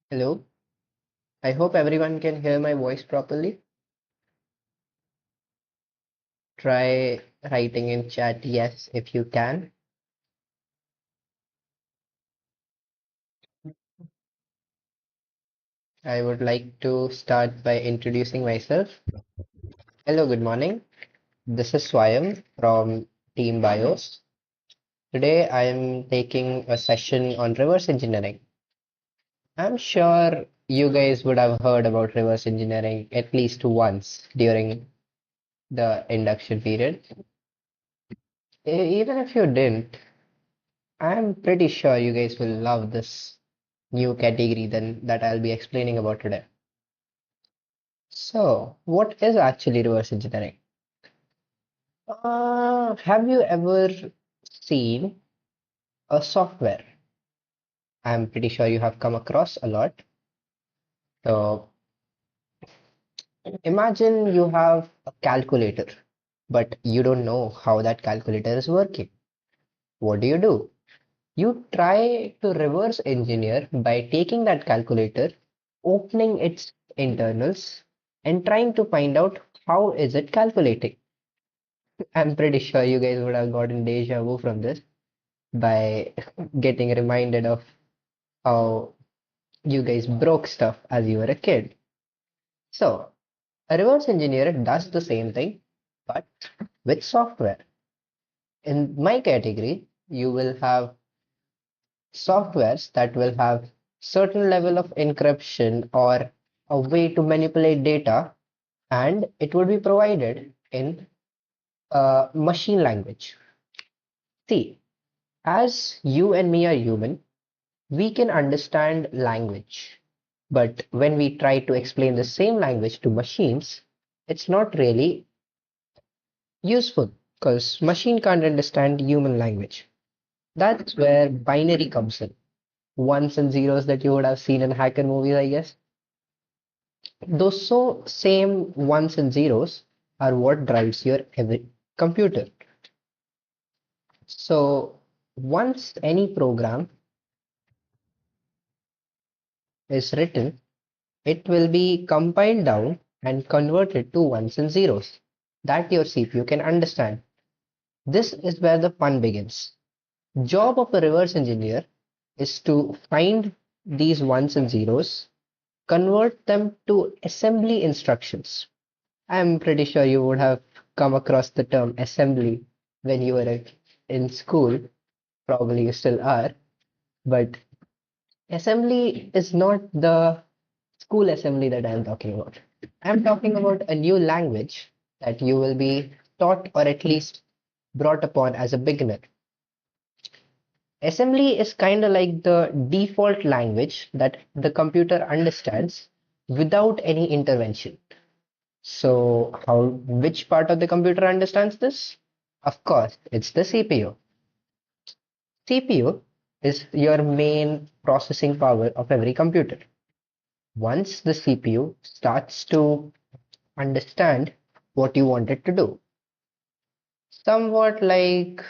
Hello, I hope everyone can hear my voice properly. Try writing in chat yes if you can. I would like to start by introducing myself. Hello, good morning. This is Swayam from Team BIOS. Today I am taking a session on reverse engineering. I'm sure you guys would have heard about reverse engineering at least once during the induction period. Even if you didn't, I'm pretty sure you guys will love this new category then that I'll be explaining about today. So, what is actually reverse engineering? Have you ever seen a software? I'm pretty sure you have come across a lot. So, imagine you have a calculator, but you don't know how that calculator is working. What do? You try to reverse engineer by taking that calculator, opening its internals, and trying to find out how is it calculating. I'm pretty sure you guys would have gotten deja vu from this by getting reminded of how you guys broke stuff as you were a kid. So, a reverse engineer does the same thing, but with software. In my category, you will have softwares that will have certain level of encryption or a way to manipulate data, and it would be provided in machine language. See, as you and me are human, we can understand language, but when we try to explain the same language to machines, it's not really useful because machine can't understand human language. That's where binary comes in. Ones and zeros that you would have seen in hacker movies, I guess. Those same ones and zeros are what drives your every computer. So once any program is written, it will be compiled down and converted to ones and zeros that your CPU can understand. This is where the fun begins. Job of a reverse engineer is to find these ones and zeros, convert them to assembly instructions. I'm pretty sure you would have come across the term assembly when you were in school. Probably you still are, but assembly is not the school assembly that I'm talking about. I'm talking about a new language that you will be taught or at least brought upon as a beginner. Assembly is kind of like the default language that the computer understands without any intervention. So, which part of the computer understands this? Of course, it's the CPU. CPU is your main processing power of every computer. Once the CPU starts to understand what you want it to do, somewhat like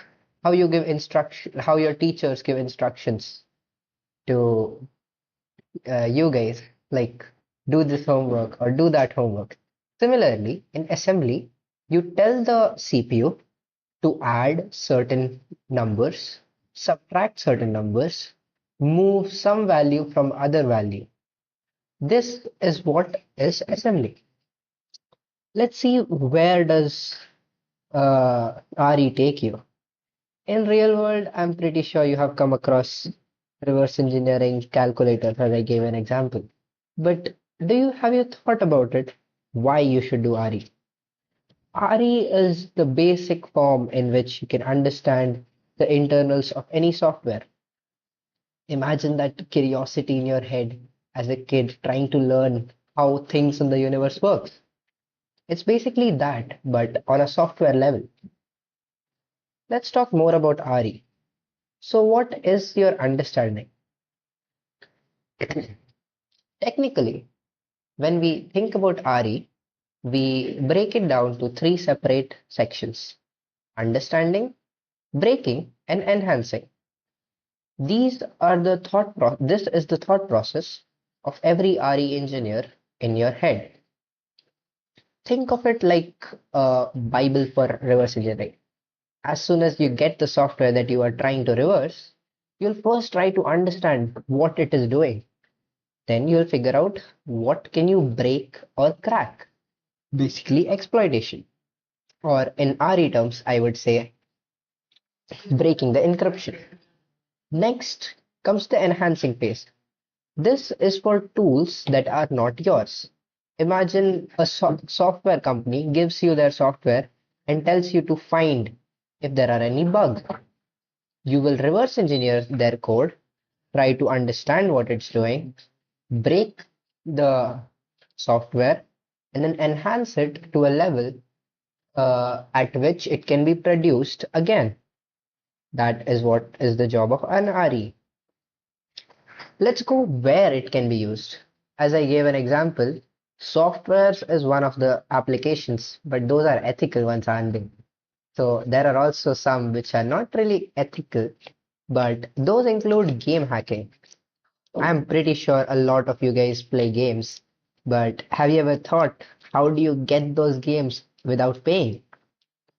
how your teachers give instructions to you guys, like do this homework or do that homework. Similarly, in assembly, you tell the CPU to add certain numbers, subtract certain numbers, move some value from other value. This is what is assembly. Let's see, where does RE take you? In real world, I'm pretty sure you have come across reverse engineering calculators as I gave an example. But have you thought about it? Why you should do RE? RE is the basic form in which you can understand the internals of any software. Imagine that curiosity in your head as a kid trying to learn how things in the universe works. It's basically that, but on a software level. Let's talk more about RE. So, what is your understanding? Technically, when we think about RE, we break it down to three separate sections: understanding, breaking, and enhancing. This is the thought process of every RE engineer in your head. Think of it like a Bible for reverse engineering. As soon as you get the software that you are trying to reverse, you'll first try to understand what it is doing. Then you'll figure out what can you break or crack. Basically exploitation. Or in RE terms, I would say breaking the encryption. Next comes the enhancing phase. This is for tools that are not yours. Imagine a software company gives you their software and tells you to find if there are any bugs. You will reverse engineer their code, try to understand what it's doing, break the software, and then enhance it to a level at which it can be produced again. That is what is the job of an RE. Let's go where it can be used. As I gave an example, softwares is one of the applications, but those are ethical ones, aren't they? So there are also some which are not really ethical, but those include game hacking. I'm pretty sure a lot of you guys play games, but have you ever thought, how do you get those games without paying?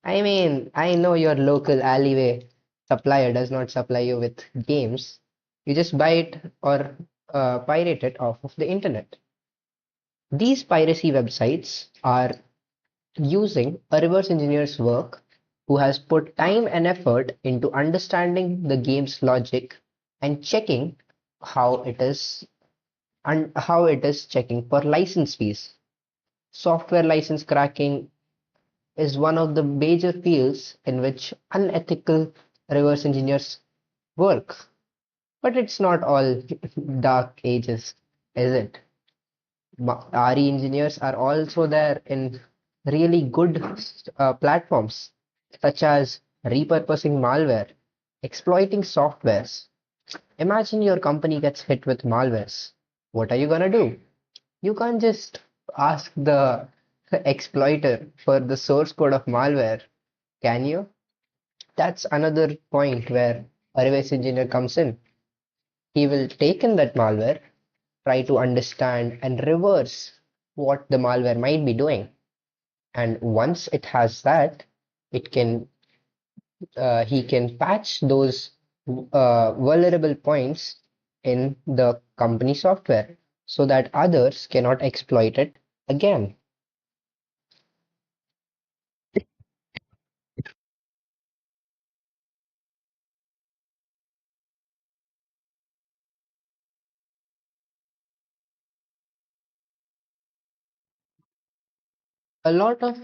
I mean, I know your local alleyway supplier does not supply you with games. You just buy it or pirate it off of the internet. These piracy websites are using a reverse engineer's work who has put time and effort into understanding the game's logic and checking how it is how it is checking for license fees. Software license cracking is one of the major fields in which unethical reverse engineers work. But it's not all dark ages, is it? RE engineers are also there in really good platforms, such as repurposing malware, exploiting softwares. Imagine your company gets hit with malwares. What are you gonna do? You can't just ask the exploiter for the source code of malware, can you? That's another point where a reverse engineer comes in. He will take in that malware, try to understand and reverse what the malware might be doing. And once it has that, it can he can patch those vulnerable points in the company software so that others cannot exploit it again. A lot of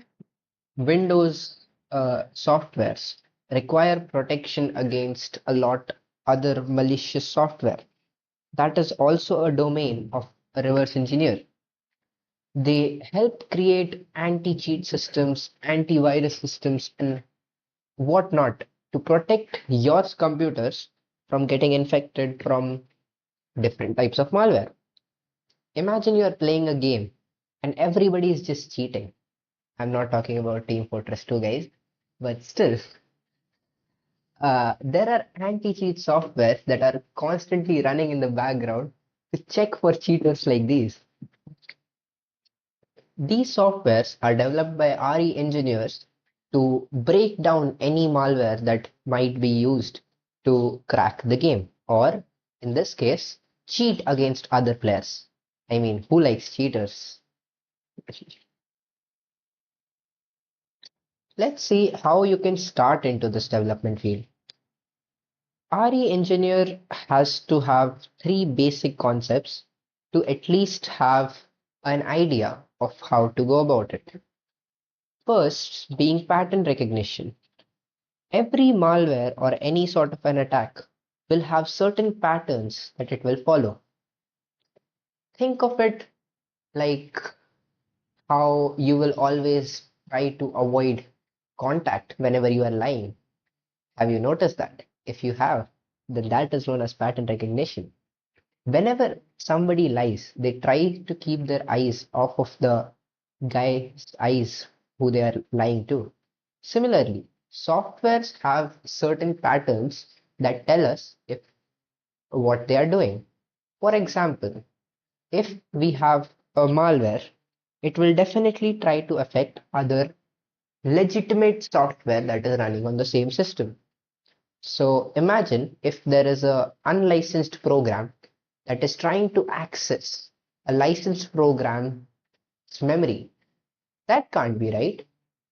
Windows softwares require protection against a lot other malicious software. That is also a domain of a reverse engineer. They help create anti-cheat systems, antivirus systems, and whatnot to protect your computers from getting infected from different types of malware. Imagine you are playing a game and everybody is just cheating. I'm not talking about Team Fortress 2, guys, but still, there are anti-cheat softwares that are constantly running in the background to check for cheaters like these. These softwares are developed by RE engineers to break down any malware that might be used to crack the game, or in this case, cheat against other players. I mean, who likes cheaters? Let's see how you can start into this development field. RE engineer has to have three basic concepts to at least have an idea of how to go about it. First, being pattern recognition. Every malware or any sort of an attack will have certain patterns that it will follow. Think of it like how you will always try to avoid contact whenever you are lying. Have you noticed that? If you have, then that is known as pattern recognition. Whenever somebody lies, they try to keep their eyes off of the guy's eyes who they are lying to. Similarly, softwares have certain patterns that tell us if what they are doing. For example, if we have a malware, it will definitely try to affect other legitimate software that is running on the same system. So imagine if there is a unlicensed program that is trying to access a licensed program's memory. That can't be right.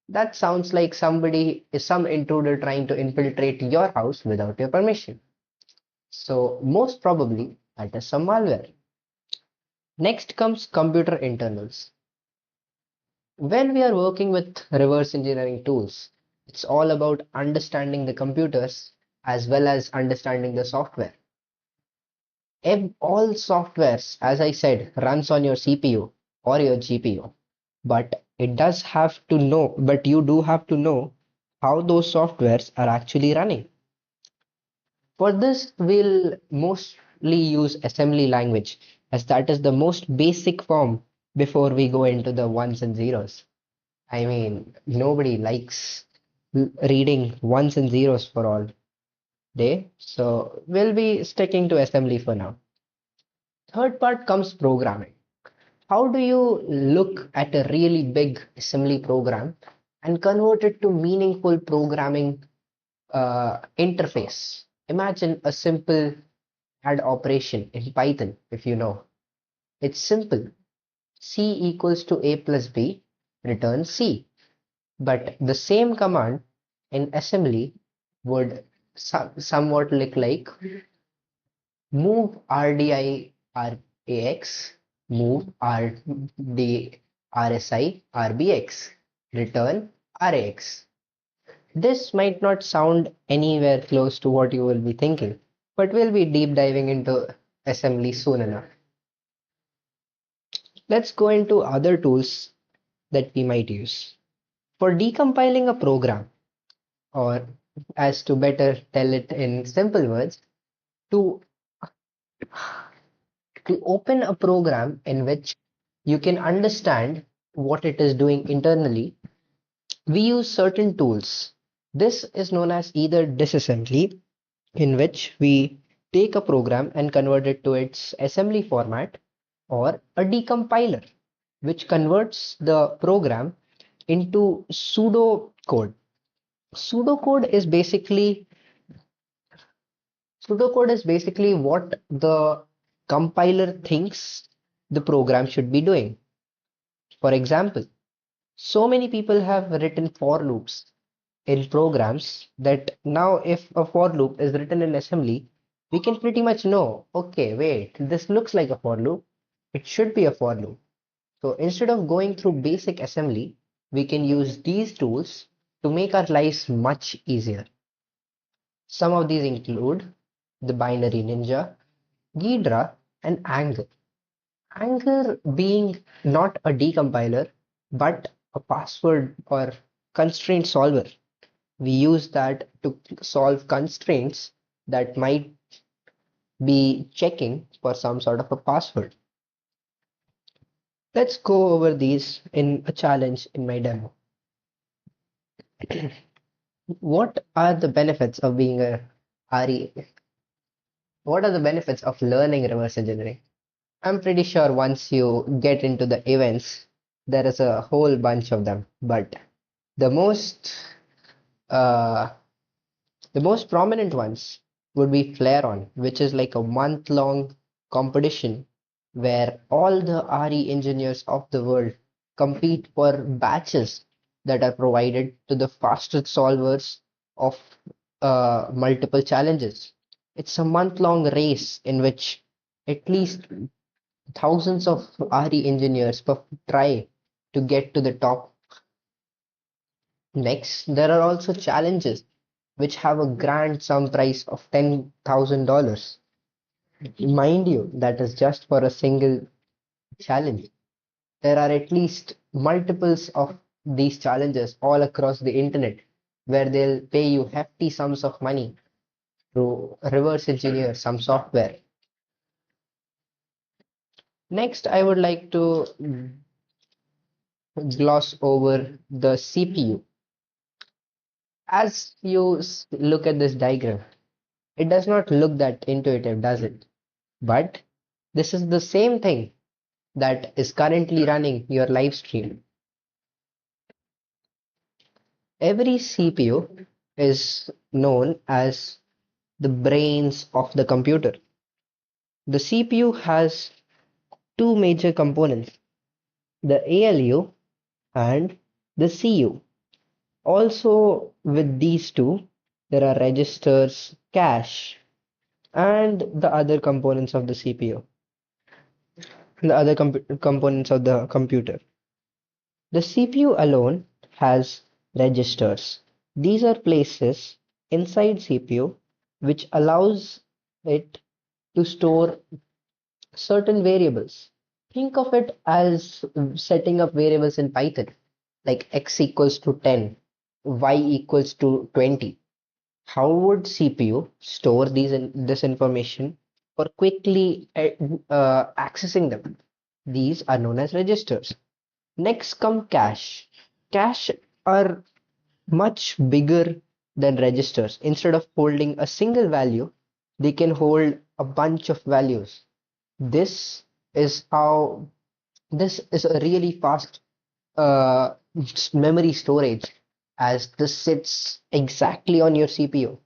That sounds like somebody is some intruder trying to infiltrate your house without your permission. So most probably that is some malware. Next comes computer internals. When we are working with reverse engineering tools, it's all about understanding the computers as well as understanding the software. All softwares, as I said, runs on your CPU or your GPU, but you do have to know how those softwares are actually running. For this, we'll mostly use assembly language as that is the most basic form before we go into the ones and zeros. I mean, nobody likes reading ones and zeros for all day, so we'll be sticking to assembly for now. Third part comes programming. How do you look at a really big assembly program and convert it to meaningful programming interface? Imagine a simple add operation in Python, if you know. It's simple. C equals to A plus B, return C. But the same command in assembly would somewhat look like move RDI RAX, move RD RSI RBX, return RAX. This might not sound anywhere close to what you will be thinking, but we'll be deep diving into assembly soon enough. Let's go into other tools that we might use. For decompiling a program, or as to better tell it in simple words, to open a program in which you can understand what it is doing internally, we use certain tools. This is known as either disassembly, in which we take a program and convert it to its assembly format, or a decompiler, which converts the program into pseudocode. Pseudocode is basically Pseudocode is basically what the compiler thinks the program should be doing. For example, so many people have written for loops in programs that now if a for loop is written in assembly, we can pretty much know, okay, wait, this looks like a for loop. It should be a for loop. So instead of going through basic assembly, we can use these tools to make our lives much easier. Some of these include the binary ninja, Ghidra, and Anger. Anger being not a decompiler, but a password or constraint solver. We use that to solve constraints that might be checking for some sort of a password. Let's go over these in a challenge in my demo. What are the benefits of being a RE? What are the benefits of learning reverse engineering? I'm pretty sure once you get into the events, there is a whole bunch of them. But the most uh, the most prominent ones would be Flare On, which is like a month-long competition where all the RE engineers of the world compete for batches that are provided to the fastest solvers of multiple challenges. It's a month-long race in which at least thousands of RE engineers try to get to the top. Next, there are also challenges which have a grand sum prize of $10,000. Mind you, that is just for a single challenge. There are at least multiples of these challenges all across the internet where they'll pay you hefty sums of money to reverse engineer some software. Next, I would like to gloss over the CPU. As you look at this diagram, it does not look that intuitive, does it? But this is the same thing that is currently running your live stream. Every CPU is known as the brains of the computer. The CPU has two major components, the ALU and the CU. Also, with these two, there are registers, cache, and the other components of the CPU, the other components of the computer. The CPU alone has registers. These are places inside CPU which allows it to store certain variables. Think of it as setting up variables in Python, like x equals to 10, y equals to 20. How would CPU store this information for quickly accessing them? These are known as registers. Next come cache. Cache are much bigger than registers. Instead of holding a single value, they can hold a bunch of values. This is how this is a really fast uh, memory storage as this sits exactly on your CPU.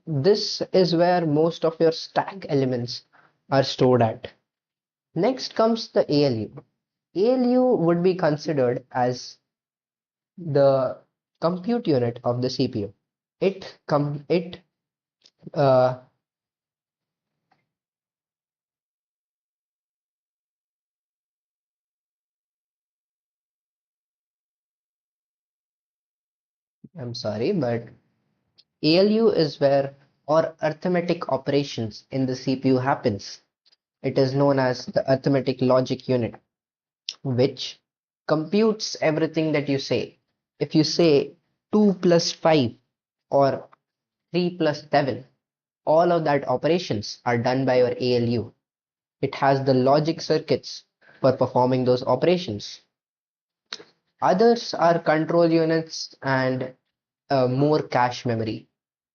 This is where most of your stack elements are stored at. Next comes the ALU. ALU would be considered as the compute unit of the CPU. It uh, I'm sorry, but ALU is where or arithmetic operations in the CPU happens. It is known as the arithmetic logic unit, which computes everything that you say. If you say 2 plus 5 or 3 plus 7, all of that operations are done by your ALU. It has the logic circuits for performing those operations. Others are control units and more cache memory.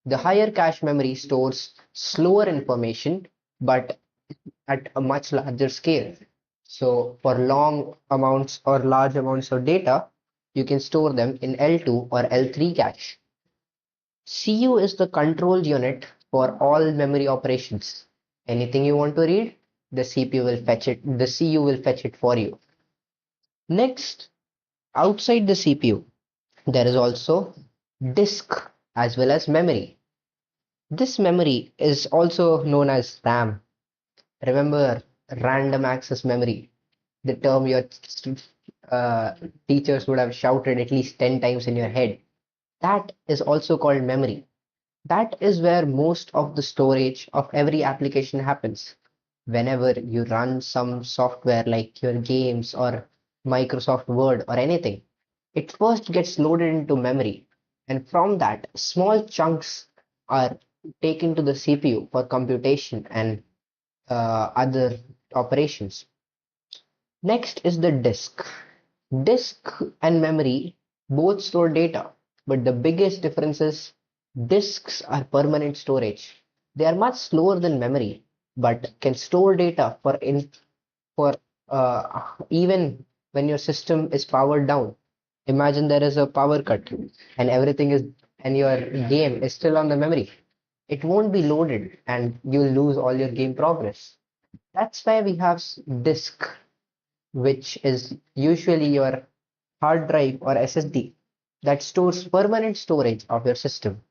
The higher cache memory stores slower information, but at a much larger scale. So for long amounts or large amounts of data, you can store them in L2 or L3 cache. CU is the control unit for all memory operations. Anything you want to read, the CPU will fetch it, the CU will fetch it for you. Next, outside the CPU, there is also disk as well as memory. This memory is also known as RAM. Remember random access memory. the term your uh, teachers would have shouted at least 10 times in your head. That is also called memory. That is where most of the storage of every application happens. Whenever you run some software like your games or Microsoft Word or anything, it first gets loaded into memory. And from that, small chunks are taken to the CPU for computation and other operations. Next is the disk. Disk and memory both store data, but the biggest difference is disks are permanent storage. They are much slower than memory, but can store data for even when your system is powered down. Imagine there is a power cut and everything is and your game is still on the memory. It won't be loaded and you'll lose all your game progress. That's why we have disk, which is usually your hard drive or SSD that stores permanent storage of your system.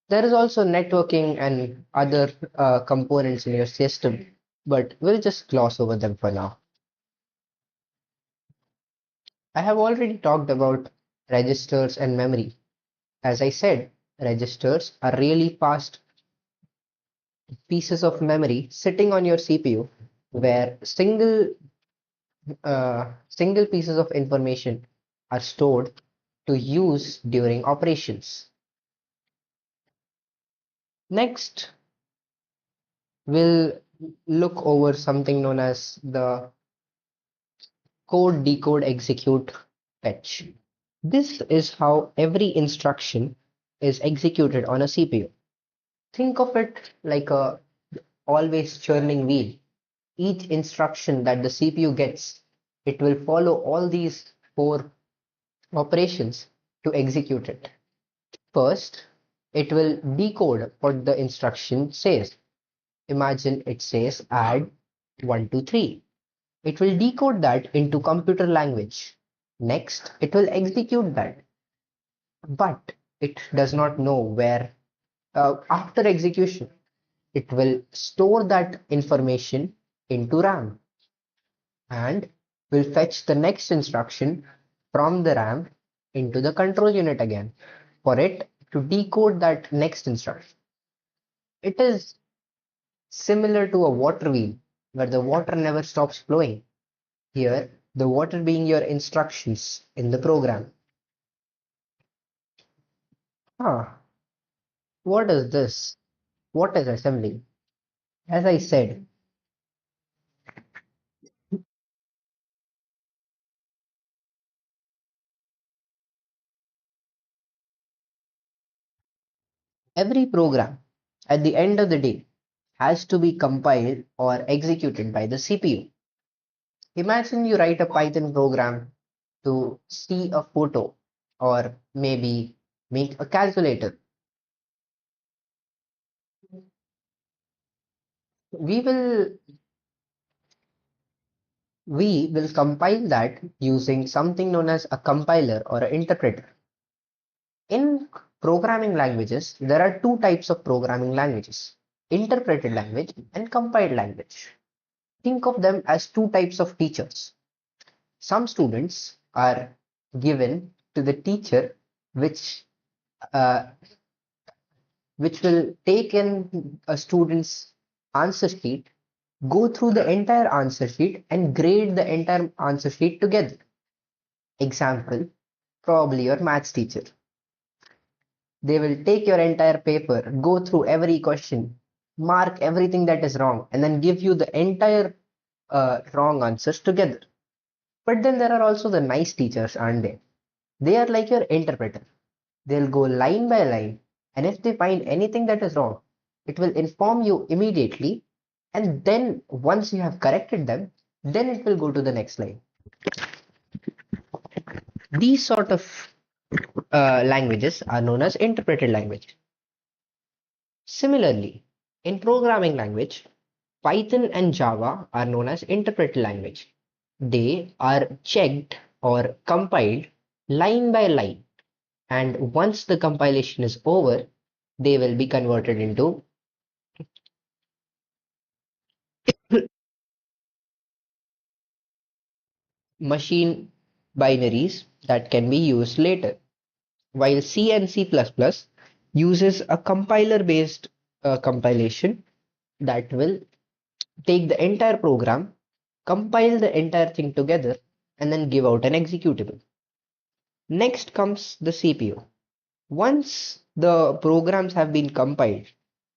There is also networking and other components in your system, but we'll just gloss over them for now. I have already talked about registers and memory. As I said, registers are really fast pieces of memory sitting on your CPU where single pieces of information are stored to use during operations. Next, we'll look over something known as the code, decode, execute, fetch. This is how every instruction is executed on a CPU. Think of it like a always churning wheel. Each instruction that the CPU gets, it will follow all these four operations to execute it. First, it will decode what the instruction says. Imagine it says add 1, 2, 3. It will decode that into computer language. Next, it will execute that, but it does not know where. After execution, it will store that information into RAM and will fetch the next instruction from the RAM into the control unit again for it to decode that next instruction. It is similar to a water wheel where the water never stops flowing. Here, the water being your instructions in the program. Huh, what is this? What is assembly? As I said, every program at the end of the day has to be compiled or executed by the CPU. Imagine you write a Python program to see a photo or maybe make a calculator. We will we will compile that using something known as a compiler or an interpreter. In programming languages, there are two types of programming languages: interpreted language and compiled language. Think of them as two types of teachers. Some students are given to the teacher which uh, which will take in a student's answer sheet, go through the entire answer sheet and grade the entire answer sheet together. Example, probably your maths teacher. They will take your entire paper, go through every question, mark everything that is wrong, and then give you the entire wrong answers together. But then there are also the nice teachers, aren't they? They are like your interpreter. They'll go line by line, and if they find anything that is wrong, it will inform you immediately. And then once you have corrected them, then it will go to the next line. These sort of languages are known as interpreted language. Similarly, in programming language, Python and Java are known as interpreted language. They are checked or compiled line by line, and once the compilation is over, they will be converted into machine binaries that can be used later, while C and C++ uses a compiler-based compilation that will take the entire program, compile the entire thing together, and then give out an executable. Next comes the CPU. Once the programs have been compiled,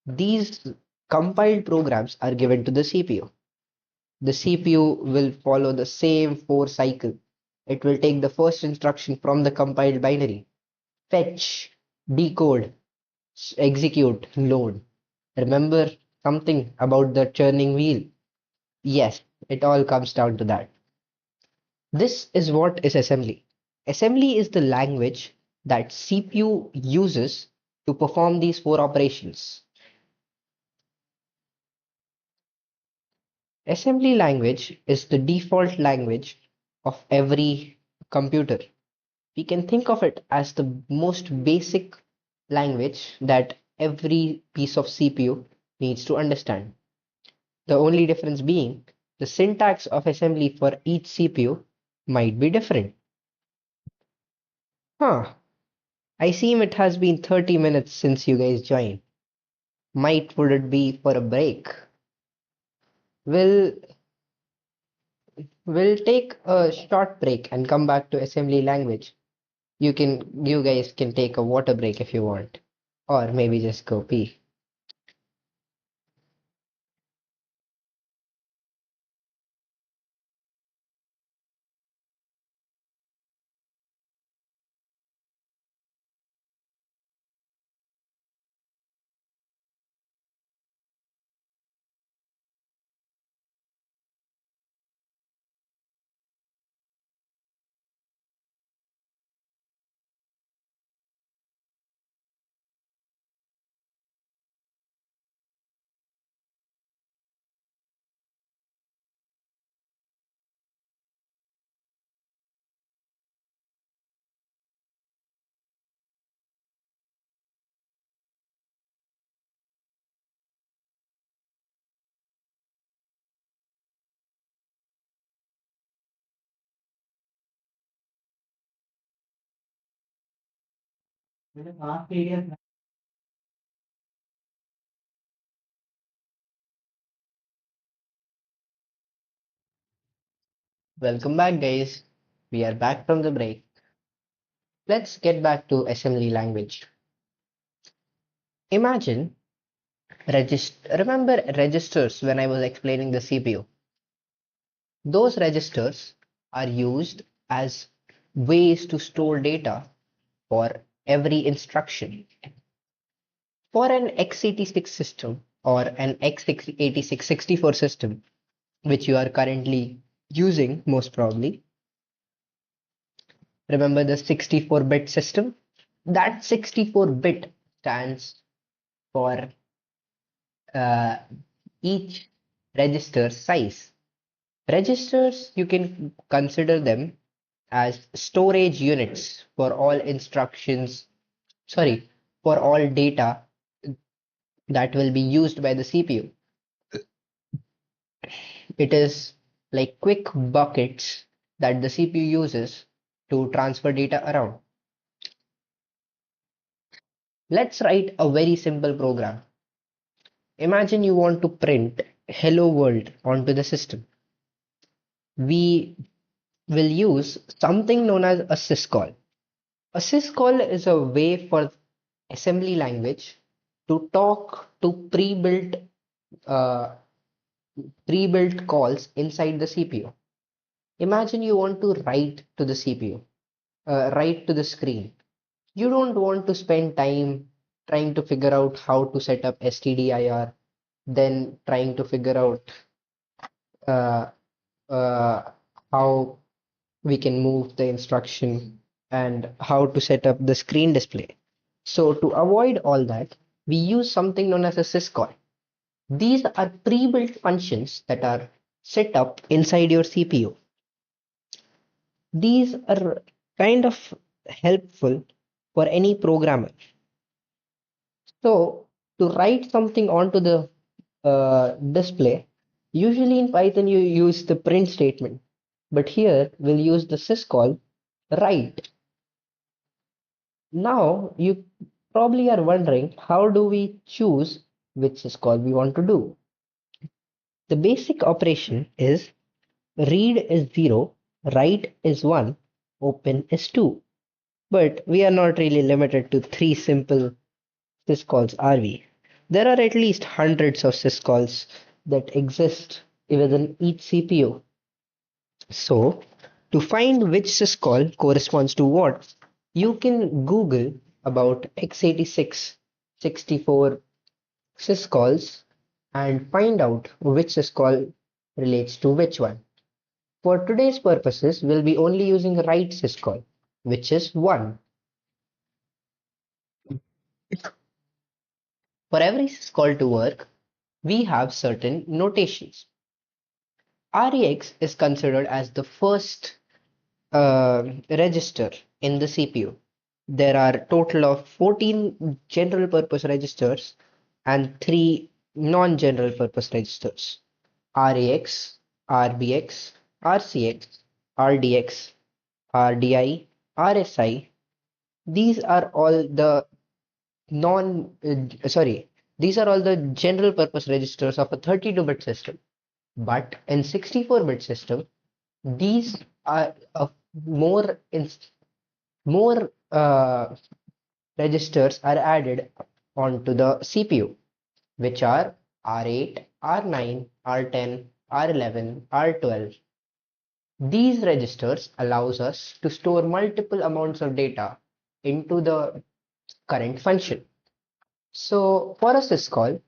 these compiled programs are given to the CPU. The CPU will follow the same four cycle. It will take the first instruction from the compiled binary, fetch, decode, execute, load. Remember something about the churning wheel? Yes, it all comes down to that. This is what is assembly. Assembly is the language that CPU uses to perform these four operations. Assembly language is the default language of every computer. We can think of it as the most basic language that every piece of CPU needs to understand. The only difference being the syntax of assembly for each CPU might be different. Huh, I seem it has been 30 minutes since you guys joined. Might would it be for a break? We'll we'll take a short break and come back to assembly language. You guys can take a water break if you want. Or maybe just go pee. Welcome back, guys. We are back from the break. Let's get back to assembly language. Imagine remember registers when I was explaining the CPU. Those registers are used as ways to store data for every instruction. For an x86 system or an x86 64 system, which you are currently using most probably, remember the 64-bit system? That 64-bit stands for uh, each register size. Registers, you can consider them as storage units for all instructions, sorry, for all data that will be used by the CPU. It is like quick buckets that the CPU uses to transfer data around. Let's write a very simple program. Imagine you want to print hello world onto the system. We will use something known as a syscall. A syscall is a way for assembly language to talk to uh, pre-built calls inside the CPU. Imagine you want to write to the CPU, write to the screen. You don't want to spend time trying to figure out how to set up stdir, then trying to figure out uh, uh, how we can move the instruction and how to set up the screen display. So to avoid all that, we use something known as a syscall. These are pre-built functions that are set up inside your CPU. These are kind of helpful for any programmer. So to write something onto the display, usually in Python you use the print statement. but here we'll use the syscall write. Now you probably are wondering, how do we choose which syscall we want to do? The basic operation is read is 0, write is 1, open is 2. But we are not really limited to three simple syscalls, are we? There are at least hundreds of syscalls that exist within each CPU. So, to find which syscall corresponds to what, you can Google about x86, 64 syscalls and find out which syscall relates to which one. For today's purposes, we'll be only using write syscall, which is 1. For every syscall to work, we have certain notations. REX is considered as the first register in the CPU. There are a total of 14 general purpose registers and 3 non-general purpose registers. RAX, RBX, RCX, RDX, RDI, RSI. These are all the non sorry, these are all the general purpose registers of a 32-bit system. But in 64-bit system, these are of more registers are added onto the CPU, which are R8, R9, R10, R11, R12. These registers allows us to store multiple amounts of data into the current function. So for a syscall,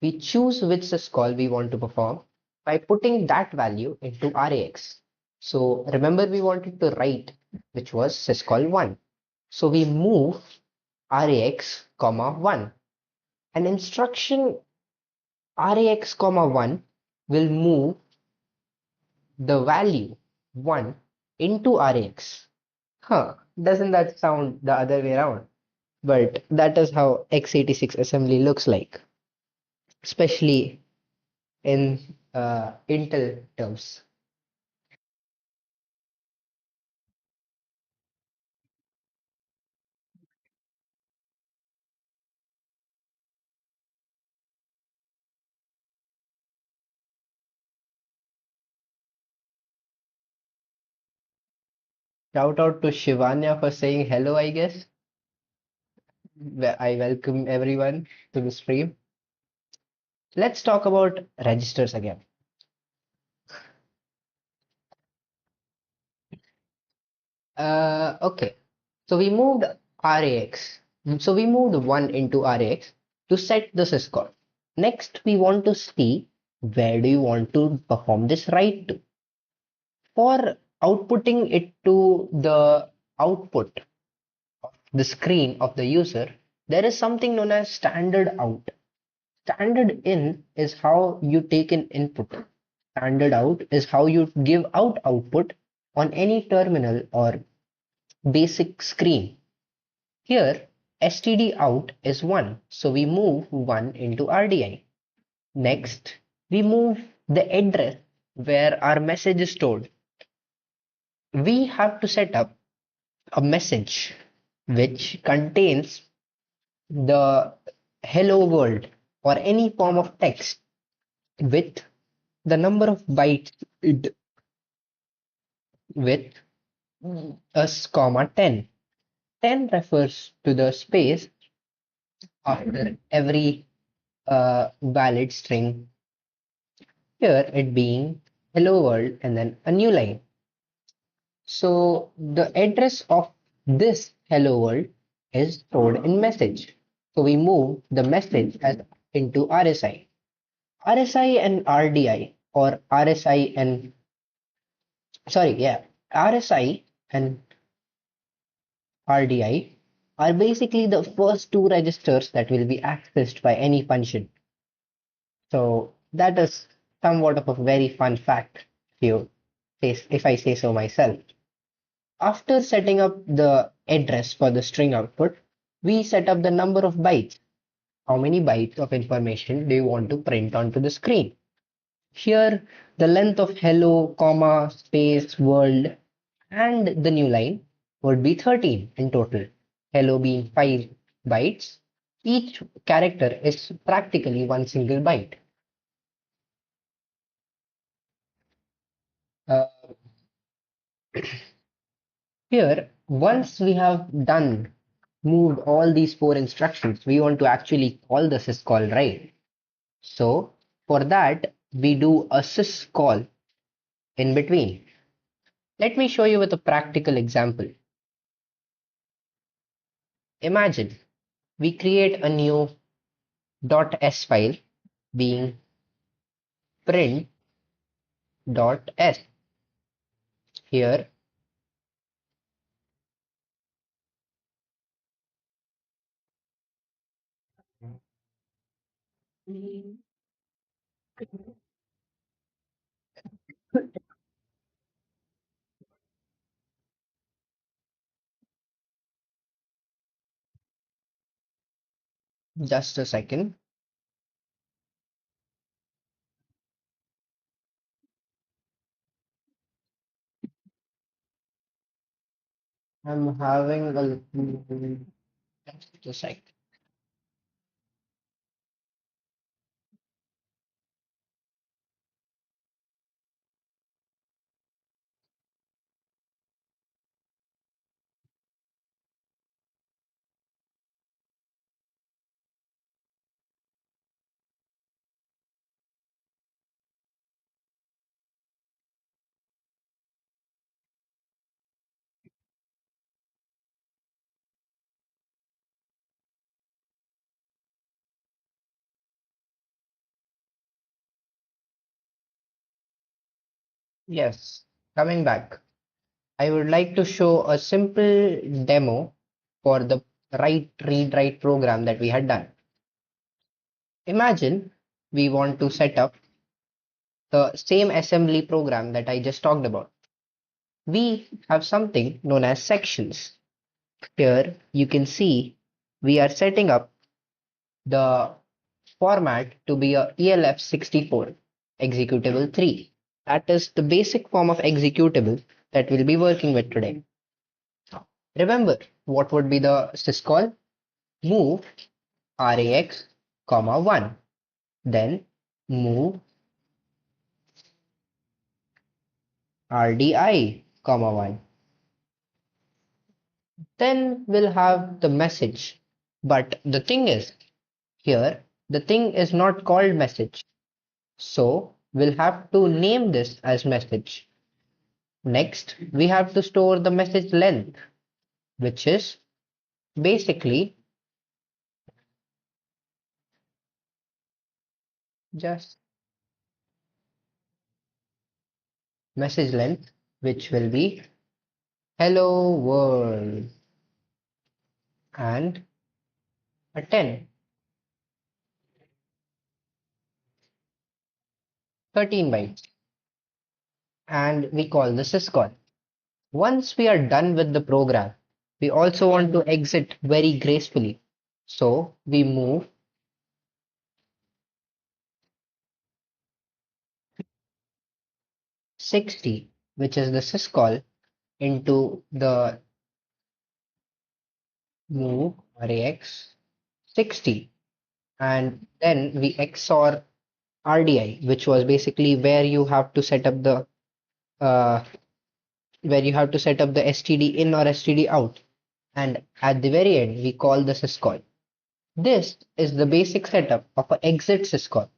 we choose which syscall we want to perform by putting that value into RAX. So remember we wanted to write, which was syscall 1. So we move RAX, 1. An instruction RAX, 1 will move the value 1 into RAX. Doesn't that sound the other way around? But that is how x86 assembly looks like, especially in Intel terms. Shout out to Shivanya for saying hello, I guess. I welcome everyone to the stream. Let's talk about registers again. Okay. So we moved RAX. So we moved 1 into RAX to set the syscall. Next, we want to see where do you want to perform this write to. For outputting it to the output, the screen of the user, there is something known as standard out. Standard in is how you take an input. Standard out is how you give out output on any terminal or basic screen. Here, std out is 1, so we move 1 into RDI. Next, we move the address where our message is stored. We have to set up a message which contains the hello world or any form of text with the number of bytes with us comma 10. 10 refers to the space after every valid string, here it being hello world and then a new line. So the address of this hello world is stored in message. So we move the message as into RSI. RSI and RDI or RSI and sorry, yeah, RSI and RDI are basically the first two registers that will be accessed by any function. So that is somewhat of a very fun fact if I say so myself. After setting up the address for the string output, we set up the number of bytes. How many bytes of information do you want to print onto the screen? Here, the length of hello, comma, space, world, and the new line would be 13 in total. Hello being 5 bytes. Each character is practically one single byte. Uh, Here, once we have moved all these four instructions, we want to actually call the syscall, right? So for that, we do a syscall in between. Let me show you with a practical example. Imagine we create a new .s file being print.s. Here, just a second. I'm having just a sec. Yes, coming back. I would like to show a simple demo for the write, read, write program that we had done. Imagine we want to set up the same assembly program that I just talked about. We have something known as sections. Here you can see we are setting up the format to be a ELF64 executable 3. That is the basic form of executable that we'll be working with today. Remember, what would be the syscall? Move RAX, comma 1. Then move RDI, comma 1. Then we'll have the message. But the thing is, here, the thing is not called message. So we'll have to name this as message. Next, we have to store the message length, which is basically just message length, which will be hello world and a 10, 13 bytes. And we call this syscall. Once we are done with the program, we also want to exit very gracefully. So we move 60, which is the syscall, into the move RAX 60. And then we XOR RDI, which was basically uh, where you have to set up the STD in or STD out. And at the very end, we call the syscall. This is the basic setup of an exit syscall.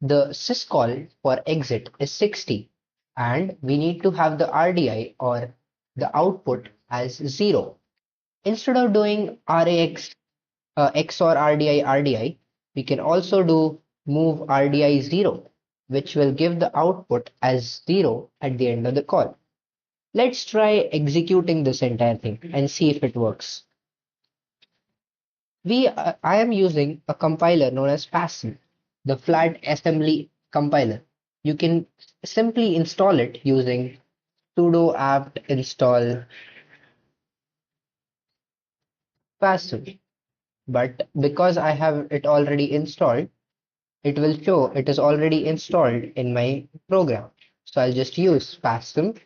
The syscall for exit is 60 and we need to have the RDI or the output as 0. Instead of doing RAX XOR RDI, we can also do move RDI 0, which will give the output as 0 at the end of the call. Let's try executing this entire thing and see if it works. I am using a compiler known as FASM, the flat assembly compiler. You can simply install it using sudo apt install FASM. But because I have it already installed, it will show it is already installed in my program. So I'll just use passum,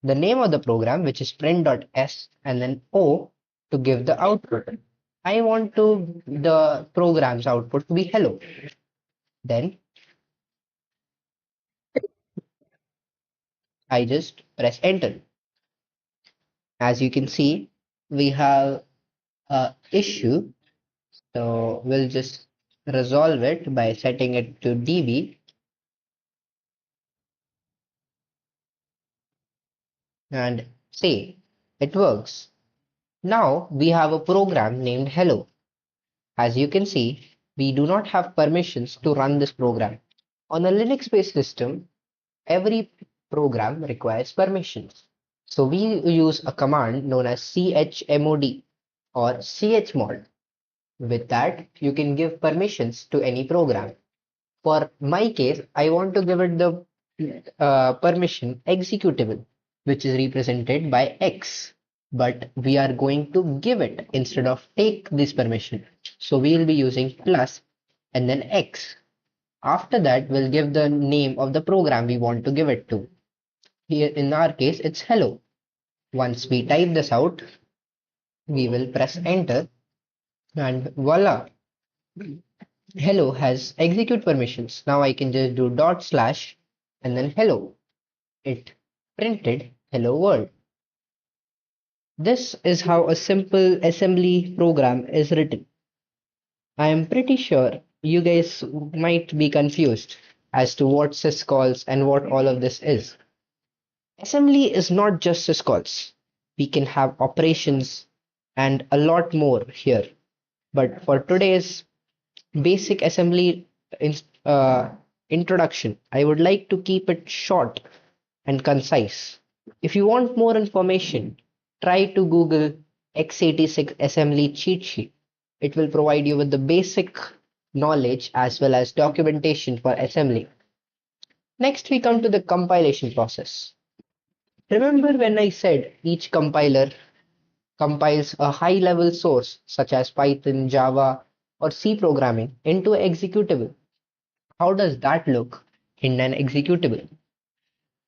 the name of the program, which is print.s, and then O to give the output. I want to the program's output to be hello. Then I just press enter. As you can see, we have a issue. So we'll just resolve it by setting it to DB and say it works. Now we have a program named hello. As you can see, we do not have permissions to run this program. On a Linux-based system, every program requires permissions. So we use a command known as chmod or chmod. With that, you can give permissions to any program. For my case, I want to give it the permission executable, which is represented by X. But we are going to give it instead of take this permission. So we will be using plus and then X. After that, we'll give the name of the program we want to give it to. Here in our case, it's hello. Once we type this out, we will press enter and voila, hello has execute permissions. Now I can just do dot slash and then hello. It printed hello world. This is how a simple assembly program is written. I am pretty sure you guys might be confused as to what syscalls and what all of this is. Assembly is not just syscalls. We can have operations and a lot more here. But for today's basic assembly in, uh, introduction, I would like to keep it short and concise. If you want more information, try to Google x86 assembly cheat sheet. It will provide you with the basic knowledge as well as documentation for assembly. Next, we come to the compilation process. Remember when I said each compiler compiles a high level source such as Python, Java, or C programming into an executable? How does that look in an executable?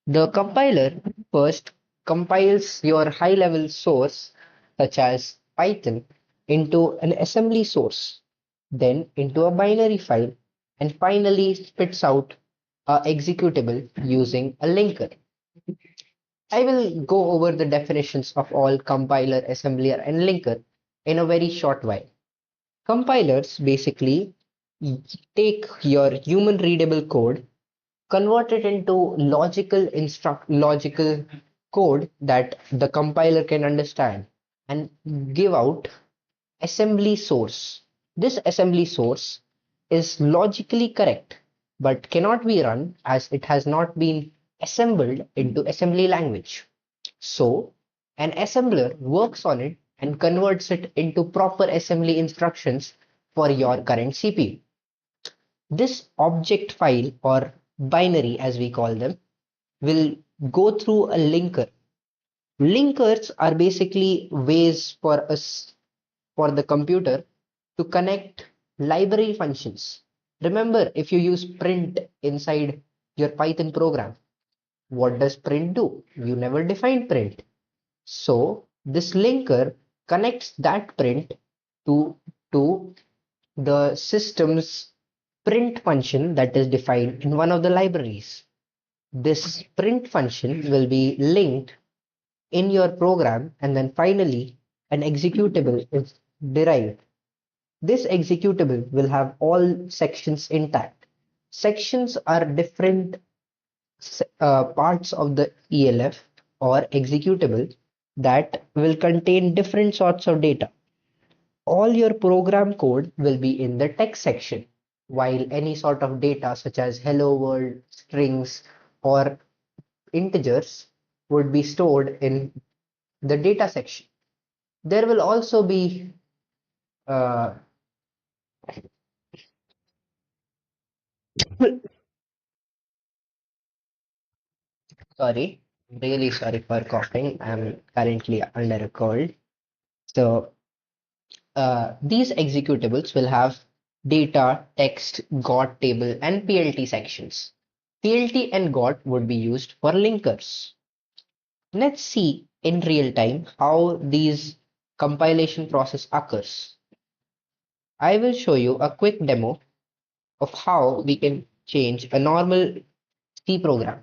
The compiler first compiles your high level source, such as Python, into an assembly source, then into a binary file, and finally spits out a executable using a linker. I will go over the definitions of all compiler, assembler, and linker in a very short while. Compilers basically take your human readable code, convert it into logical code that the compiler can understand and give out assembly source. This assembly source is logically correct but cannot be run as it has not been assembled into assembly language. So an assembler works on it and converts it into proper assembly instructions for your current CPU. This object file or binary as we call them will go through a linker. Linkers are basically ways for us for the computer to connect library functions. Remember, if you use print inside your Python program, what does print do? You never define print. So this linker connects that print to, to the system's print function that is defined in one of the libraries. This print function will be linked in your program, and then finally an executable is derived. This executable will have all sections intact. Sections are different parts of the ELF or executable that will contain different sorts of data. All your program code will be in the text section, while any sort of data such as hello world, strings, or integers would be stored in the data section. There will also be, uh, sorry, really sorry for coughing. I'm currently under a cold. So these executables will have data, text, got table, and PLT sections. PLT and got would be used for linkers. Let's see in real time how these compilation process occurs. I will show you a quick demo of how we can change a normal C program.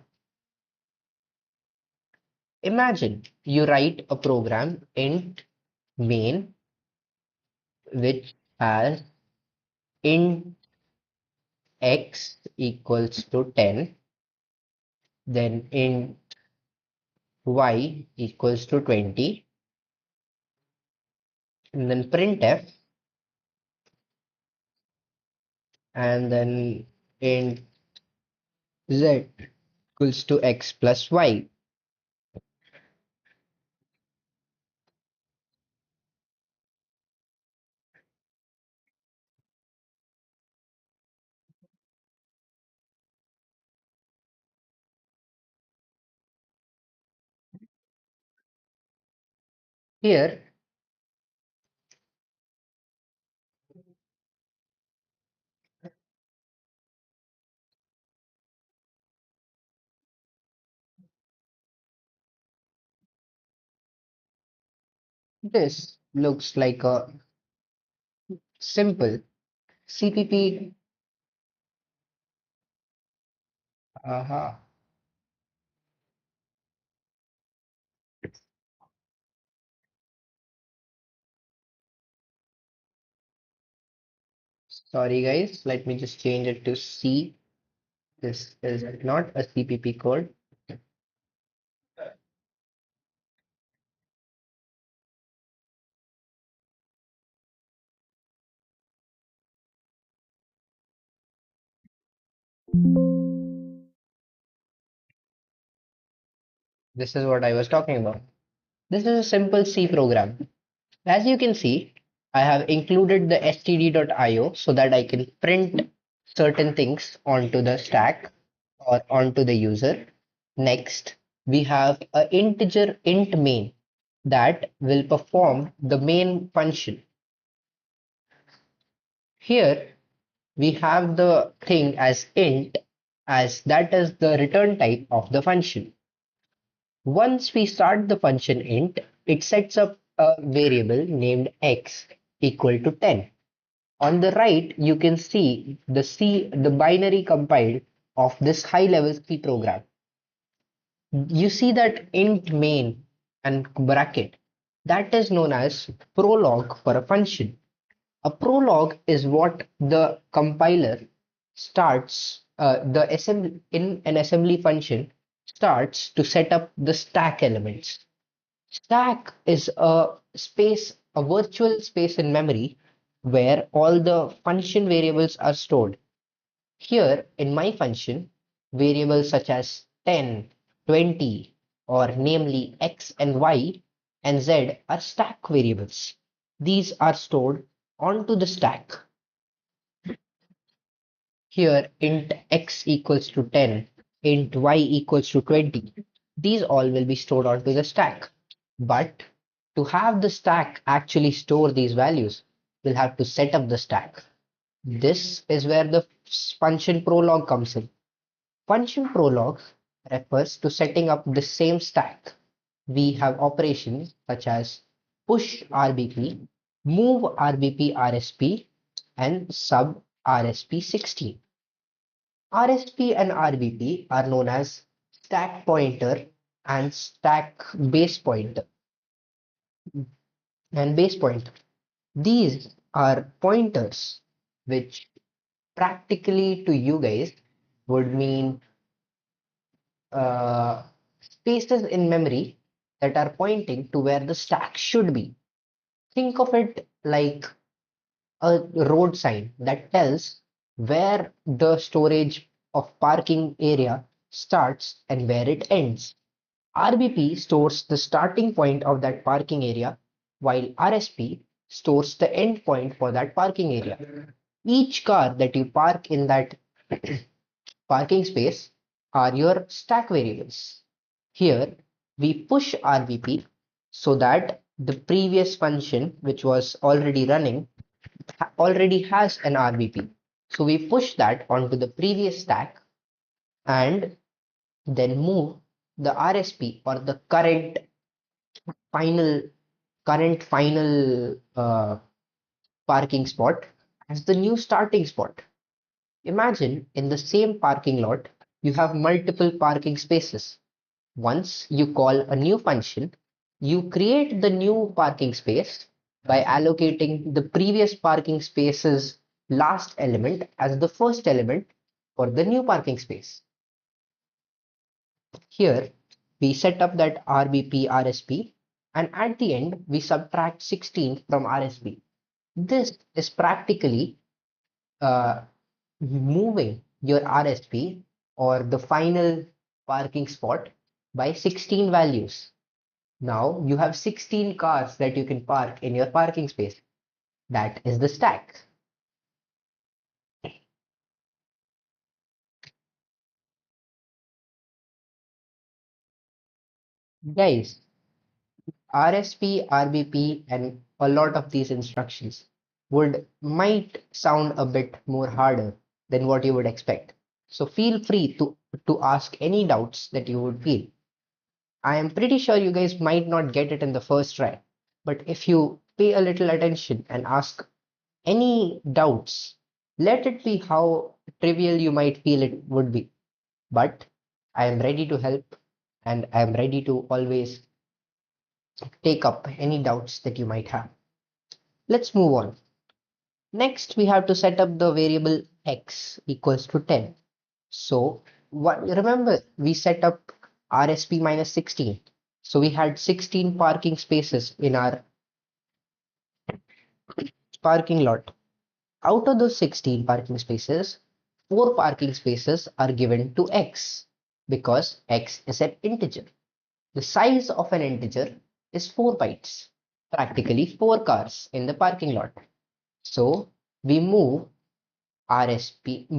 Imagine you write a program in main which has int x equals to 10, then int y equals to 20, and then printf, and then int z equals to x plus y. Here, this looks like a simple CPP. Aha. Sorry guys, let me just change it to C. This is not a CPP code. This is what I was talking about. This is a simple C program. As you can see, I have included the std.io so that I can print certain things onto the stack or onto the user. Next, we have an integer int main that will perform the main function. Here, we have the thing as int, as that is the return type of the function. Once we start the function int, it sets up a variable named x equal to 10. On the right, you can see the binary compiled of this high level C program. You see that int main and bracket, that is known as prologue for a function. A prologue is what the compiler starts, the assembly in an assembly function starts to set up the stack elements. Stack is a virtual space in memory where all the function variables are stored. Here in my function, variables such as 10, 20, or namely x and y and z are stack variables. These are stored onto the stack. Here int x equals to 10, int y equals to 20. These all will be stored onto the stack. But to have the stack actually store these values, we'll have to set up the stack. This is where the function prologue comes in. Function prologue refers to setting up the same stack. We have operations such as push RBP, move RBP RSP, and sub RSP 16. RSP and RBP are known as stack pointer and stack base pointer and base pointer. These are pointers which practically to you guys would mean uh, spaces in memory that are pointing to where the stack should be. Think of it like a road sign that tells where the storage of parking area starts and where it ends. RBP stores the starting point of that parking area, while RSP stores the end point for that parking area. Each car that you park in that parking space are your stack variables. Here, we push RBP so that the previous function, which was already running, already has an RBP. So we push that onto the previous stack and then move the RSP or the final current final parking spot as the new starting spot. Imagine in the same parking lot, you have multiple parking spaces. Once you call a new function, you create the new parking space by allocating the previous parking space's last element as the first element for the new parking space. Here, we set up that RBP RSP, and at the end, we subtract 16 from RSP. This is practically uh, moving your RSP or the final parking spot by 16 values. Now you have 16 cars that you can park in your parking space. That is the stack. Guys, RSP, RBP, and a lot of these instructions might sound a bit more harder than what you would expect. So feel free to ask any doubts that you would feel. I am pretty sure you guys might not get it in the first try, but if you pay a little attention and ask any doubts, let it be how trivial you might feel it would be. But I am ready to help and I am ready to always take up any doubts that you might have. Let's move on. Next, we have to set up the variable x equals to 10. So, remember we set up RSP minus 16. So we had 16 parking spaces in our parking lot. Out of those 16 parking spaces, 4 parking spaces are given to x because x is an integer. The size of an integer is 4 bytes, practically 4 cars in the parking lot. So we move RBP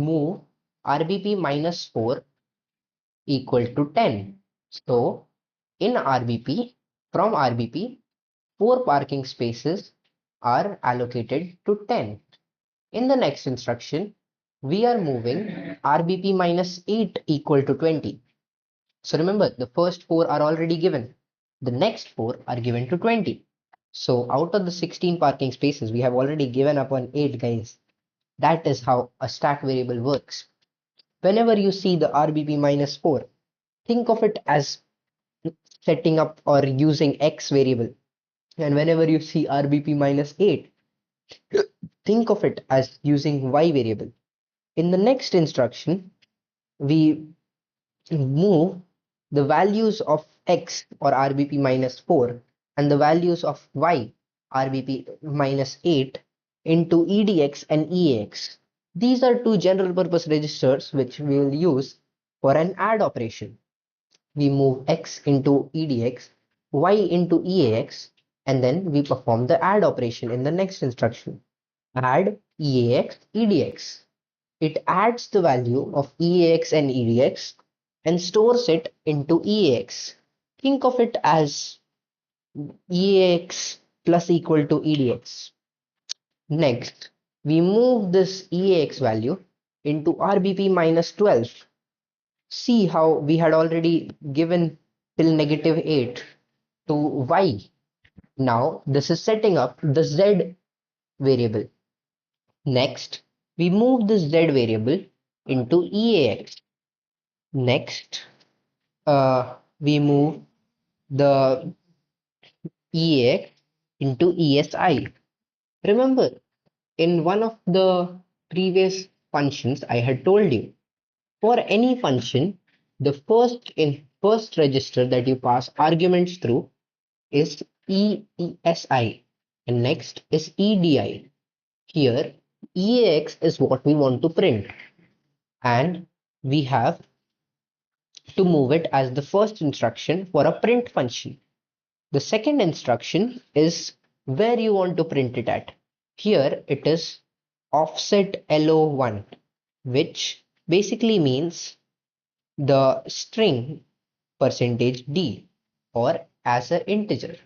minus 4 equal to 10. So in RBP, from RBP, 4 parking spaces are allocated to 10. In the next instruction, we are moving RBP minus 8 equal to 20. So remember, the first 4 are already given. The next 4 are given to 20. So out of the 16 parking spaces, we have already given up on 8 guys. That is how a stack variable works. Whenever you see the RBP minus 4, think of it as setting up or using X variable. And whenever you see RBP minus 8, think of it as using Y variable. In the next instruction, we move the values of X or RBP minus 4 and the values of Y RBP minus 8 into EDX and EAX. These are two general purpose registers which we will use for an add operation. We move X into EDX, Y into EAX, and then we perform the add operation in the next instruction. Add EAX, EDX. It adds the value of EAX and EDX and stores it into EAX. Think of it as EAX plus equal to EDX. Next, we move this EAX value into RBP minus 12. See how we had already given till negative 8 to Y. Now, this is setting up the Z variable. Next, we move the Z variable into EAX. Next, we move the EAX into ESI. Remember, in one of the previous functions, I had told you for any function, the first register that you pass arguments through is ESI, and next is EDI. Here, EAX is what we want to print, and we have to move it as the first instruction for a print function. The second instruction is where you want to print it at. Here it is offset LO1, which basically means the string %d or as an integer.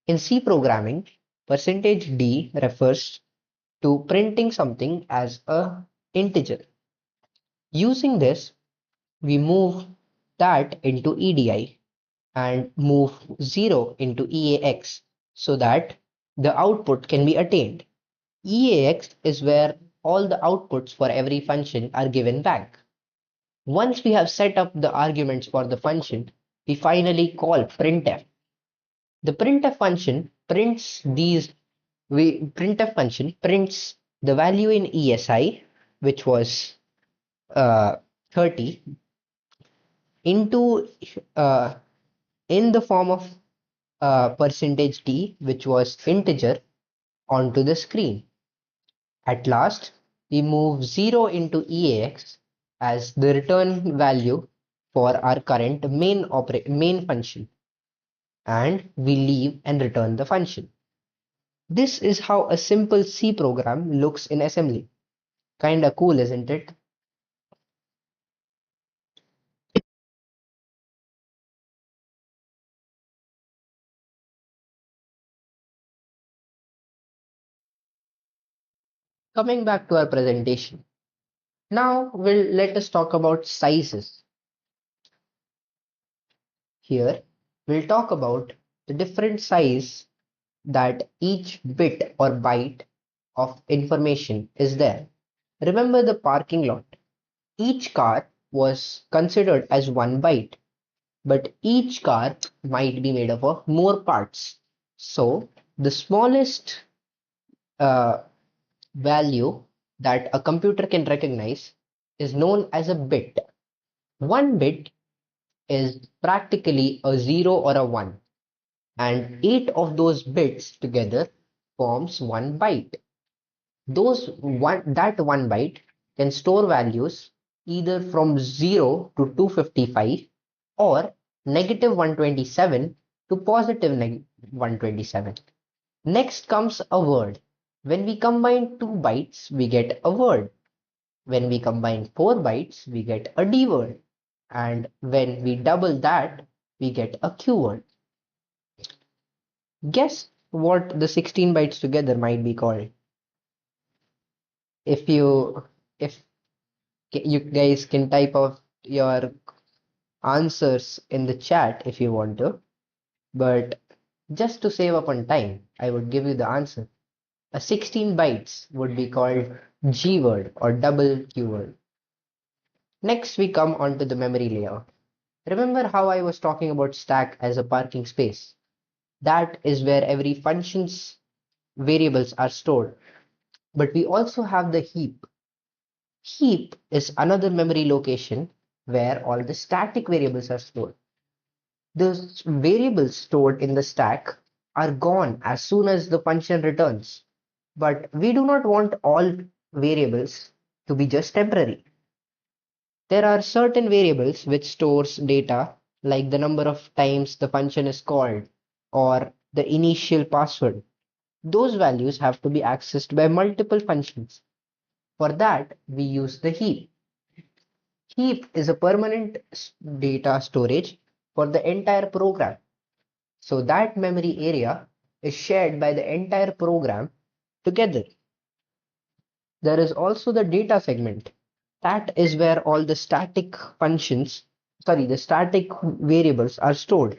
In C programming, %d refers to printing something as a integer. Using this, we move that into EDI and move 0 into EAX so that the output can be attained. EAX is where all the outputs for every function are given back. Once we have set up the arguments for the function, we finally call printf. The printf function prints the value in ESI, which was 30, into in the form of percentage %d, which was integer, onto the screen. At last, we move 0 into EAX as the return value for our current main function, and we leave and return the function. This is how a simple C program looks in assembly. Kinda cool, isn't it? Coming back to our presentation. Now let us talk about sizes. Here, we'll talk about the different size that each bit or byte of information is there. Remember the parking lot. Each car was considered as one byte, but each car might be made up of more parts. So the smallest uh, value that a computer can recognize is known as a bit. One bit is practically a 0 or a 1, and 8 of those bits together forms one byte. That one byte can store values either from 0 to 255 or negative 127 to positive 127. Next comes a word. When we combine 2 bytes, we get a word. When we combine 4 bytes, we get a D word. And when we double that, we get a Q word. Guess what the 16 bytes together might be called? If you if you guys can type out your answers in the chat if you want to, but just to save up on time, I would give you the answer. A 16 bytes would be called G word or double Q word. Next, we come onto the memory layout. Remember how I was talking about stack as a parking space? That is where every function's variables are stored. But we also have the heap. Heap is another memory location where all the static variables are stored. The variables stored in the stack are gone as soon as the function returns. But we do not want all variables to be just temporary. There are certain variables which stores data like the number of times the function is called or the initial password. Those values have to be accessed by multiple functions. For that, we use the heap. Heap is a permanent data storage for the entire program. So that memory area is shared by the entire program together. There is also the data segment. That is where all the the static variables are stored.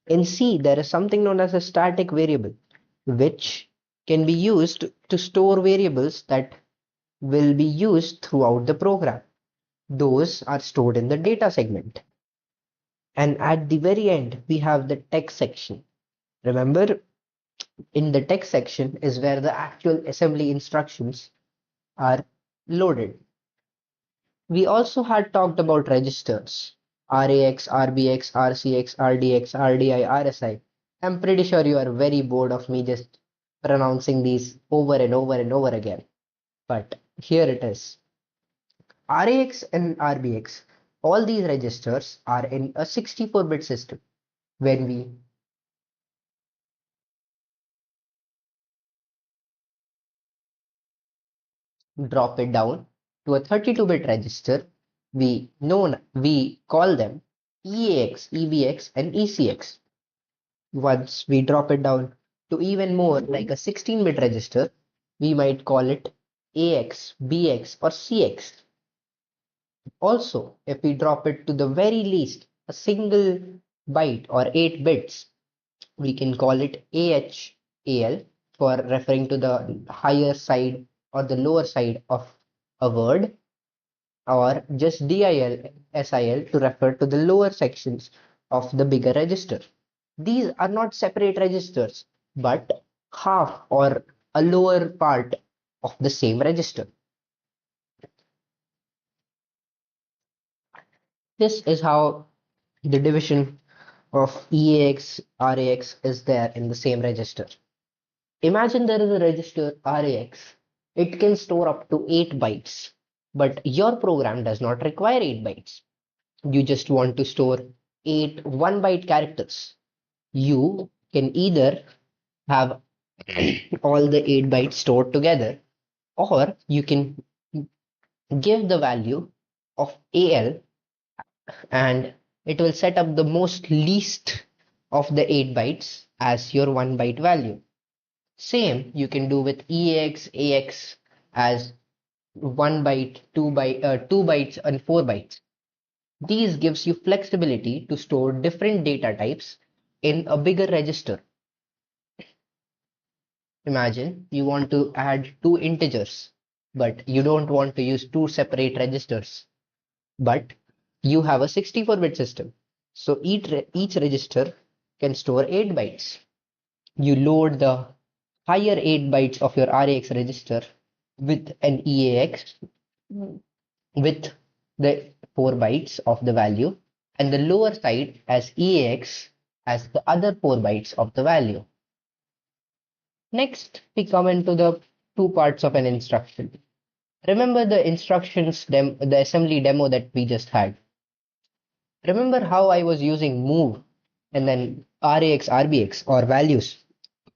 In C, there is something known as a static variable, which can be used to store variables that will be used throughout the program. Those are stored in the data segment. And at the very end, we have the text section. Remember, in the text section is where the actual assembly instructions are loaded. We also had talked about registers: RAX, RBX, RCX, RDX, RDI, RSI. I'm pretty sure you are very bored of me just pronouncing these over and over and over again. But here it is. RAX and RBX, all these registers are in a 64-bit system. When we drop it down to a 32-bit register, we call them EAX, EBX, and ECX. Once we drop it down to even more like a 16-bit register, We might call it AX, BX, or CX. Also, if we drop it to the very least, a single byte or 8 bits, we can call it AHAL for referring to the higher side or the lower side of a word, or just DIL, SIL to refer to the lower sections of the bigger register. These are not separate registers, but half or a lower part of the same register. This is how the division of EAX, RAX is there in the same register. Imagine there is a register RAX. It can store up to 8 bytes, but your program does not require 8 bytes. You just want to store 8 1 byte characters. You can either have all the 8 bytes stored together, or you can give the value of AL and it will set up the most least of the 8 bytes as your 1 byte value. Same you can do with EAX, AX as 1 byte, 2 bytes and 4 bytes. These gives you flexibility to store different data types in a bigger register. Imagine you want to add two integers, but you don't want to use two separate registers. But you have a 64-bit system. So each register can store 8 bytes. You load the higher 8 bytes of your RAX register with an EAX with the 4 bytes of the value, and the lower side as EAX as the other 4 bytes of the value. Next, we come into the two parts of an instruction. Remember the the assembly demo that we just had. Remember how I was using move and then RAX, RBX or values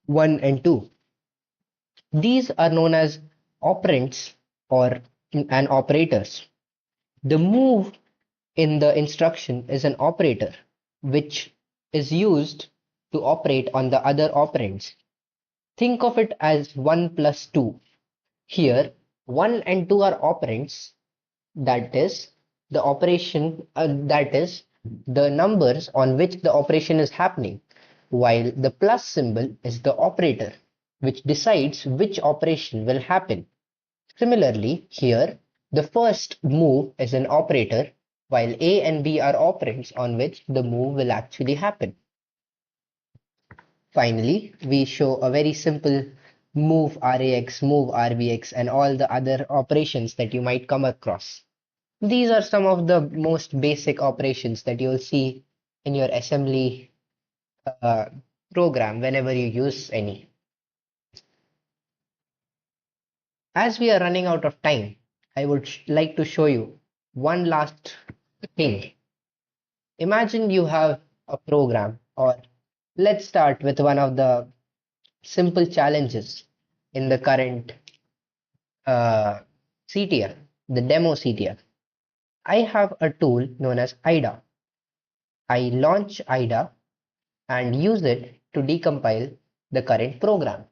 1 and 2. These are known as operands or and operators. The move in the instruction is an operator which is used to operate on the other operands. Think of it as 1 plus 2. Here, 1 and 2 are operands, that is that is the numbers on which the operation is happening, while the plus symbol is the operator, which decides which operation will happen. Similarly, here, the first move is an operator, while A and B are operands on which the move will actually happen. Finally, we show a very simple move RAX, move RBX, and all the other operations that you might come across. These are some of the most basic operations that you'll see in your assembly uh, program whenever you use any. As we are running out of time, I would like to show you one last thing. Imagine you have a program, or let's start with one of the simple challenges in the current CTF, the demo CTF. I have a tool known as IDA. I launch IDA and use it to decompile the current program.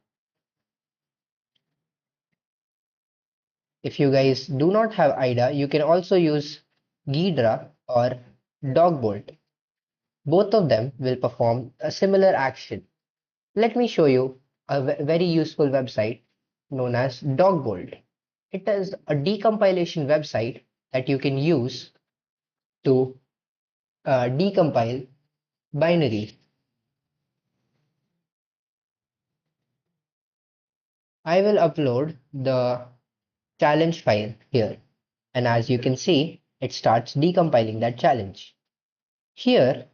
If you guys do not have IDA, you can also use Ghidra or Dogbolt. Both of them will perform a similar action. Let me show you a very useful website known as Dogbolt. It is a decompilation website that you can use to decompile binary. I will upload the challenge file here, and as you can see, it starts decompiling that challenge. Here,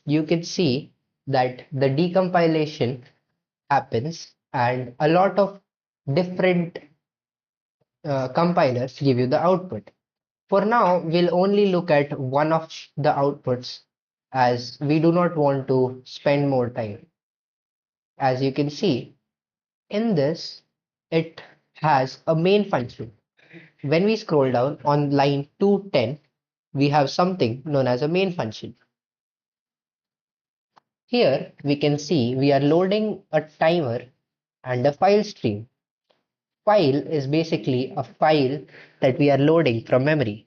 you can see that the decompilation happens and a lot of different compilers give you the output. For now, we'll only look at one of the outputs as we do not want to spend more time. As you can see, in this, it has a main function. When we scroll down on line 210, we have something known as a main function. Here we can see we are loading a timer and a file stream. File is basically a file that we are loading from memory.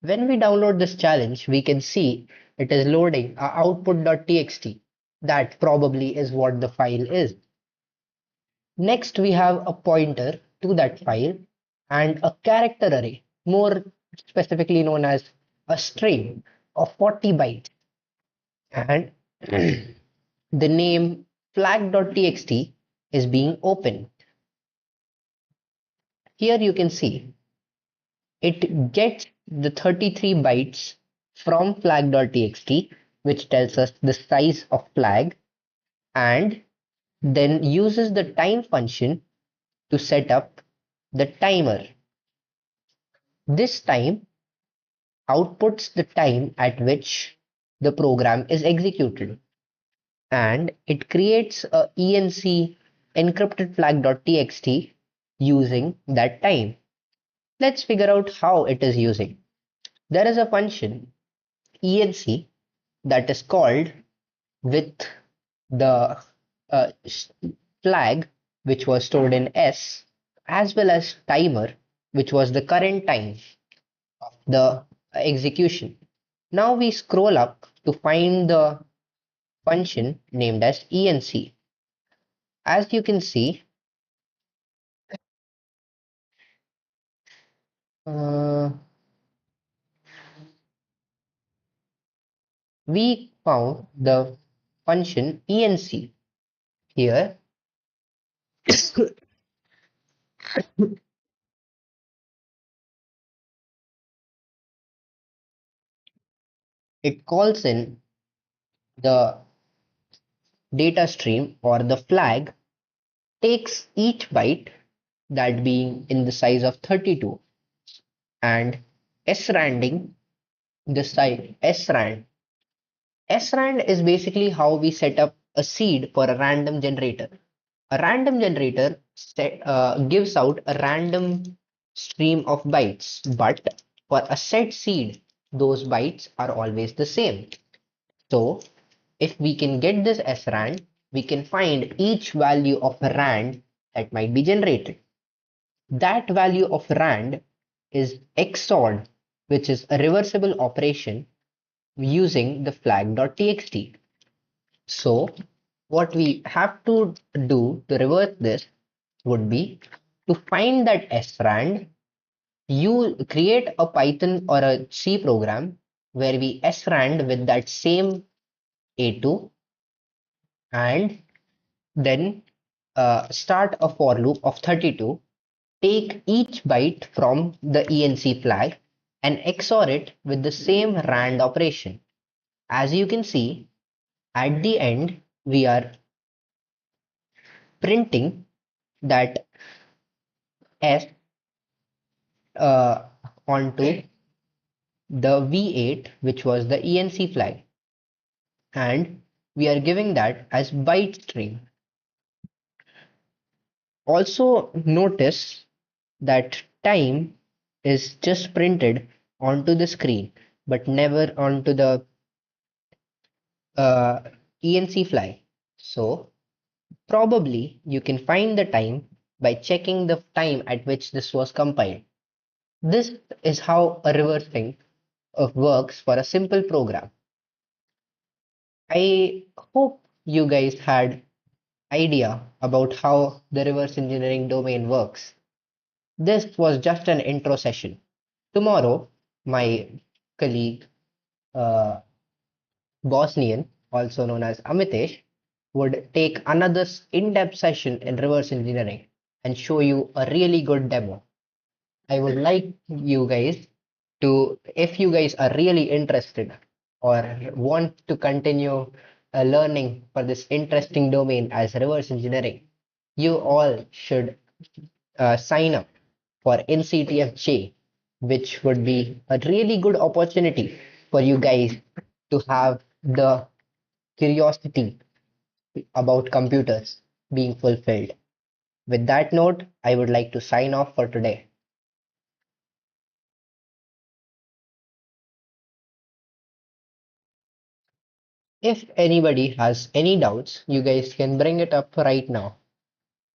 When we download this challenge, we can see it is loading a output.txt. That probably is what the file is. Next, we have a pointer to that file and a character array, more specifically known as a string of 40 bytes. And the name flag.txt is being opened. Here you can see it gets the 33 bytes from flag.txt, which tells us the size of flag, and then uses the time function to set up the timer. This time outputs the time at which the program is executed, and it creates a enc encrypted flag.txt using that time. Let's figure out how it is using. There is a function enc that is called with the uh, flag which was stored in S, as well as timer, which was the current time of the execution. Now we scroll up to find the function named as enc. As you can see, uh, we found the function enc. Here it calls in the data stream or the flag, takes each byte, that being in the size of 32, and sranding the size srand. Srand is basically how we set up a seed for a random generator. A random generator gives out a random stream of bytes, but for a set seed, those bytes are always the same. So if we can get this srand, we can find each value of a rand that might be generated. That value of rand is XORed, which is a reversible operation using the flag.txt. So what we have to do to reverse this would be to find that srand. You create a Python or a C program where we srand with that same A2, and then start a for loop of 32, take each byte from the ENC flag and XOR it with the same rand operation. As you can see, at the end, we are printing that S uh, onto the V8, which was the ENC flag, and we are giving that as byte string. Also notice that time is just printed onto the screen, but never onto the uh, ENC flag. So probably you can find the time by checking the time at which this was compiled. This is how a reversing of works for a simple program. I hope you guys had idea about how the reverse engineering domain works. This was just an intro session. Tomorrow, my colleague uh, Bosnian, also known as Amitesh, would take another in-depth session in reverse engineering and show you a really good demo. I would like you guys to, if you guys are really interested or want to continue learning for this interesting domain as reverse engineering, you all should sign up for InCTF which would be a really good opportunity for you guys to have the curiosity about computers being fulfilled. With that note, I would like to sign off for today. If anybody has any doubts, you guys can bring it up right now.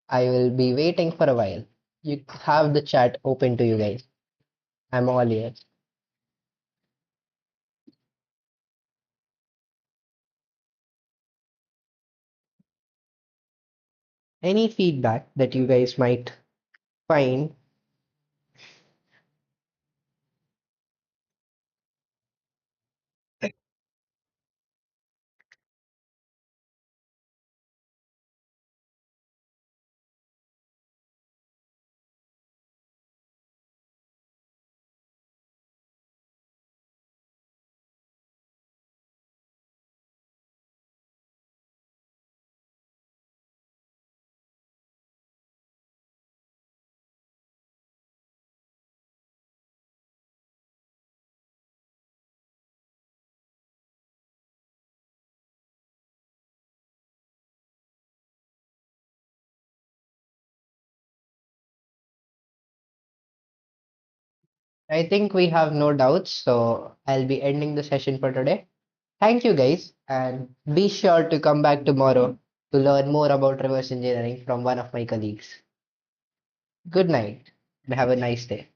I will be waiting for a while. You have the chat open to you guys. I'm all ears. Any feedback that you guys might find. I think we have no doubts, so I'll be ending the session for today. Thank you guys, and be sure to come back tomorrow to learn more about reverse engineering from one of my colleagues. Good night, and have a nice day.